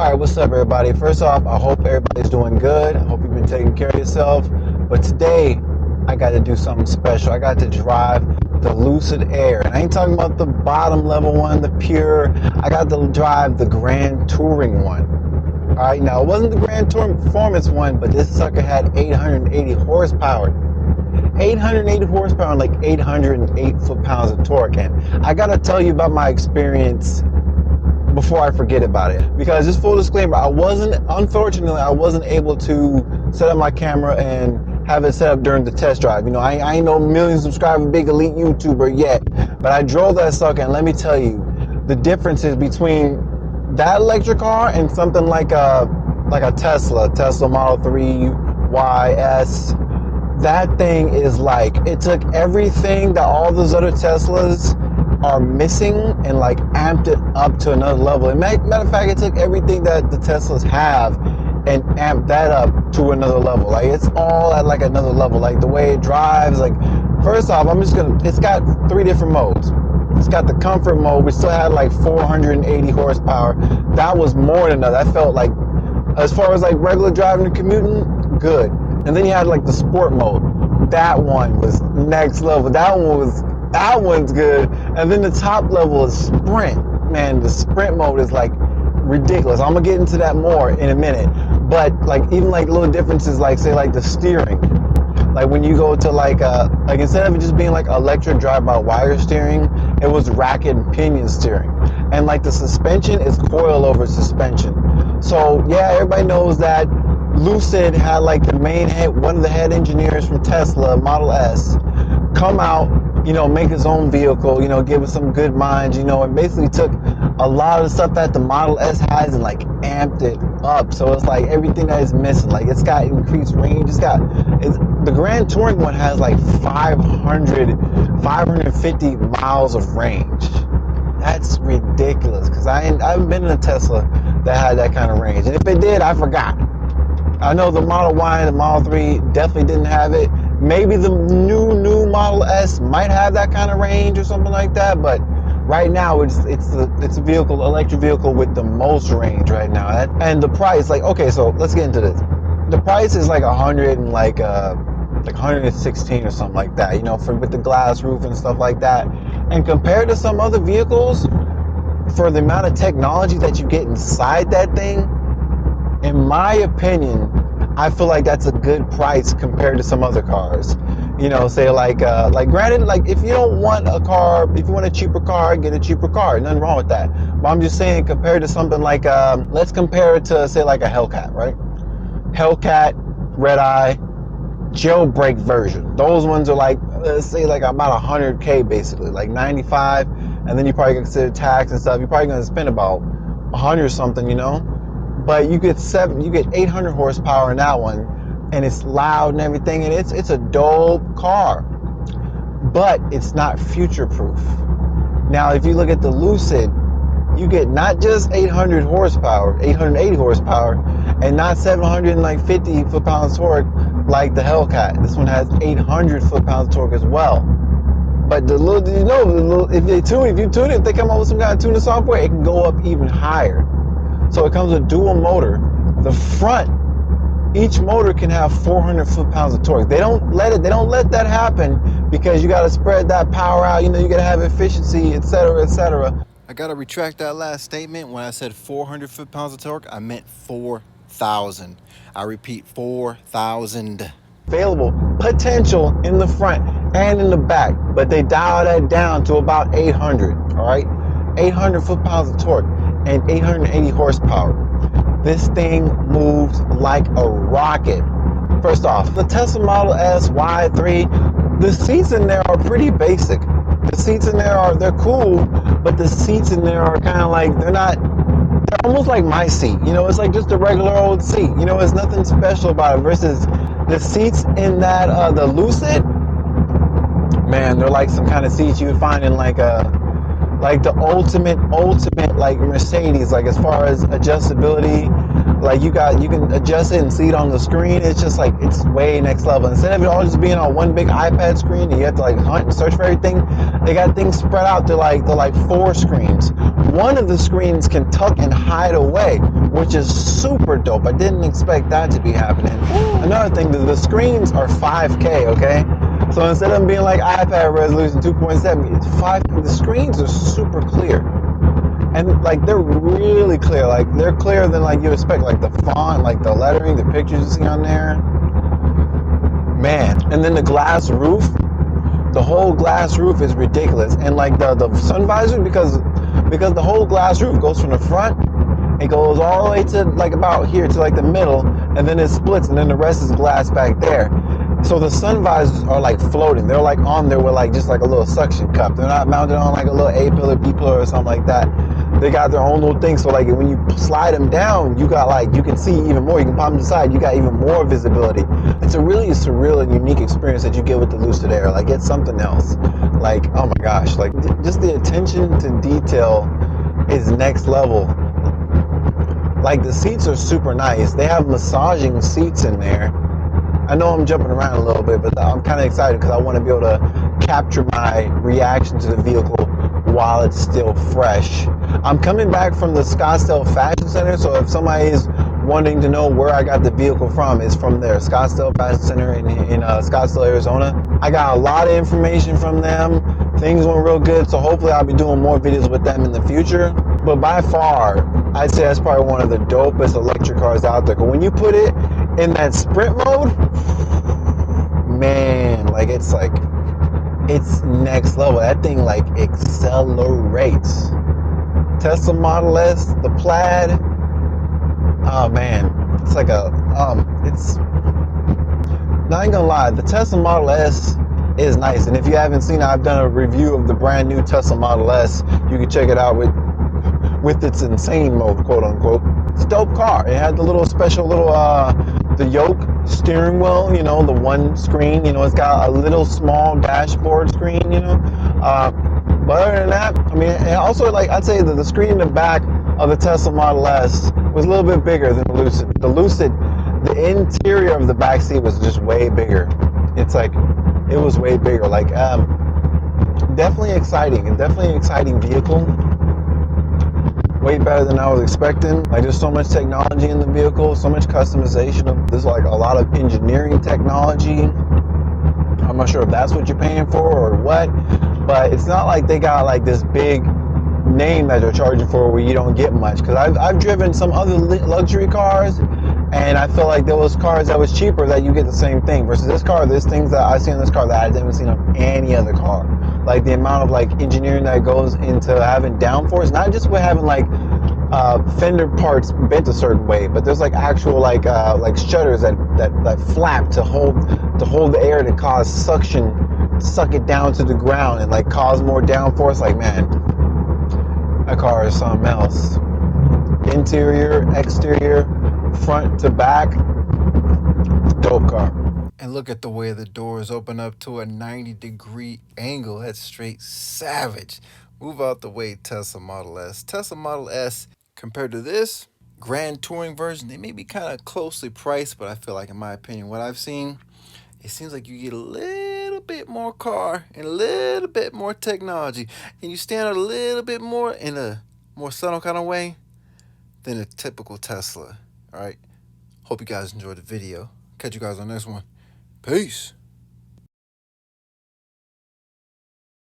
Alright, what's up everybody? First off, I hope everybody's doing good. I hope you've been taking care of yourself. But today, I got to do something special. I got to drive the Lucid Air. And I ain't talking about the bottom level one, the pure. I got to drive the Grand Touring one. Alright, now it wasn't the Grand Touring Performance one, but this sucker had 880 horsepower. 880 horsepower and like 808 foot-pounds of torque. And I got to tell you about my experience before I forget about it, because just full disclaimer, unfortunately I wasn't able to set up my camera and have it set up during the test drive. You know, I ain't no million subscriber big elite YouTuber yet, but I drove that sucker, and let me tell you the differences between that electric car and something like a Tesla Model 3 YS. That thing is like, it took everything that all those other Teslas are missing and like amped it up to another level. And matter of fact, it took everything that the Teslas have and amped that up to another level. Like, it's all at like another level. Like the way it drives, like, first off, it's got 3 different modes. It's got the comfort mode, which still had like 480 horsepower. That was more than enough. That felt like, as far as like regular driving and commuting, good. And then you had like the sport mode. That one was next level. That one's good. And then the top level is sprint. Man, the sprint mode is like ridiculous. I'm gonna get into that more in a minute. But like, even like little differences, like say like the steering. Like when you go to like instead of it just being like electric drive-by-wire steering, it was rack and pinion steering. And like the suspension is coil-over suspension. So yeah, everybody knows that Lucid had like one of the head engineers from Tesla Model S come out, you know, make his own vehicle, you know, give it some good minds, you know, and basically took a lot of the stuff that the Model S has and like amped it up. So it's like everything that is missing. Like, it's got increased range. The Grand Touring one has like 550 miles of range. That's ridiculous, because I haven't been in a Tesla that had that kind of range. And if it did, I forgot. I know the Model Y and the Model 3 definitely didn't have it. Maybe the new Model S might have that kind of range or something like that, but right now it's a electric vehicle with the most range right now. And the price, like, okay, so let's get into this. The price is like 116 or something like that, you know, with the glass roof and stuff like that. And compared to some other vehicles, for the amount of technology that you get inside that thing, in my opinion, I feel like that's a good price compared to some other cars. You know, say like granted, like if you don't want a car, if you want a cheaper car, get a cheaper car. Nothing wrong with that. But I'm just saying, compared to something like, let's compare it to say like a Hellcat, right? Hellcat, Red Eye, jailbreak version. Those ones are like, let's say like about 100K basically, like 95, and then you probably consider tax and stuff. You're probably gonna spend about 100 or something, you know. But you get 800 horsepower in that one, and it's loud and everything, and it's a dope car. But it's not future proof. Now, if you look at the Lucid, you get not just 880 horsepower, and not 750 foot-pounds torque like the Hellcat. This one has 800 foot-pounds torque as well. But if you tune it, if they come up with some kind of tuning software, it can go up even higher. So it comes with dual motor. The front, each motor can have 400 foot-pounds of torque. They don't let that happen, because you got to spread that power out. You know, you got to have efficiency, etc., etc. I got to retract that last statement. When I said 400 foot-pounds of torque, I meant 4,000. I repeat, 4,000. Available potential in the front and in the back, but they dial that down to about 800. All right, 800 foot-pounds of torque and 880 horsepower. This thing moves like a rocket. First off, the Tesla Model S, Y3, the seats in there are pretty basic. The seats in there they're cool, but the seats in there are kind of like, they're almost like my seat. You know, it's like just a regular old seat. You know, there's nothing special about it. Versus the seats in that, the Lucid, man, they're like some kind of seats you would find in like the ultimate like Mercedes, like as far as adjustability, like you can adjust it and see it on the screen. It's just like, it's way next level. Instead of it all just being on one big iPad screen and you have to like hunt and search for everything, they got things spread out to like 4 screens. One of the screens can tuck and hide away. which is super dope. I didn't expect that to be happening. Another thing, the screens are 5K, okay? So instead of being like iPad resolution 2.7, it's 5. The screens are super clear, and like they're really clear. Like they're clearer than like you expect. Like the font, like the lettering, the pictures you see on there, man. And then the glass roof. The whole glass roof is ridiculous, and like the sun visor, because the whole glass roof goes from the front, it goes all the way to like about here to like the middle, and then it splits, and then the rest is glass back there. So the sun visors are like floating. They're like on there with like just like a little suction cup. They're not mounted on like a little A pillar, B pillar, or something like that. They got their own little thing. So like when you slide them down, you got like, you can see even more. You can pop them to the side. You got even more visibility. It's a really surreal and unique experience that you get with the Lucid Air. Like it's something else. Like, oh my gosh, like just the attention to detail is next level. Like the seats are super nice. They have massaging seats in there. I know I'm jumping around a little bit, but I'm kind of excited because I want to be able to capture my reaction to the vehicle while it's still fresh. I'm coming back from the Scottsdale Fashion Center, so if somebody is wanting to know where I got the vehicle from, it's from there, Scottsdale Fashion Center in Scottsdale, Arizona. I got a lot of information from them. Things went real good, so hopefully I'll be doing more videos with them in the future. But by far, I'd say that's probably one of the dopest electric cars out there. Because when you put it in that sprint mode, man, like it's next level. That thing like accelerates. Tesla Model S, the plaid, oh man, it's like it's not even gonna lie, the Tesla Model S is nice, and if you haven't seen it, I've done a review of the brand new Tesla Model S. You can check it out with its insane mode, quote unquote. It's a dope car. It had the little special the yoke steering wheel, you know, the one screen, you know, it's got a little small dashboard screen, you know. But other than that, I mean, and also like I'd say that the screen in the back of the Tesla Model S was a little bit bigger than the Lucid. The Lucid, the interior of the back seat was just way bigger. It's like, it was way bigger. Like, definitely exciting, and definitely an exciting vehicle. Way better than I was expecting. Like there's so much technology in the vehicle, so much customization. There's like a lot of engineering technology. I'm not sure if that's what you're paying for or what, but it's not like they got like this big name that they're charging for where you don't get much. Because I've driven some other luxury cars, and I feel like there was cars that was cheaper that you get the same thing. Versus this car, there's things that I see in this car that I haven't seen on any other car. Like the amount of like engineering that goes into having downforce, not just with having like fender parts bent a certain way, but there's like actual like shutters that flap to hold the air to cause suction, suck it down to the ground and like cause more downforce. Like man, that car is something else. Interior, exterior, front to back, dope car. And look at the way the doors open up to a 90-degree angle. That's straight savage. Move out the way, Tesla Model S. Tesla Model S, compared to this Grand Touring version, they may be kind of closely priced, but I feel like, in my opinion, what I've seen, it seems like you get a little bit more car and a little bit more technology, and you stand out a little bit more in a more subtle kind of way than a typical Tesla. All right. Hope you guys enjoyed the video. Catch you guys on the next one. Peace.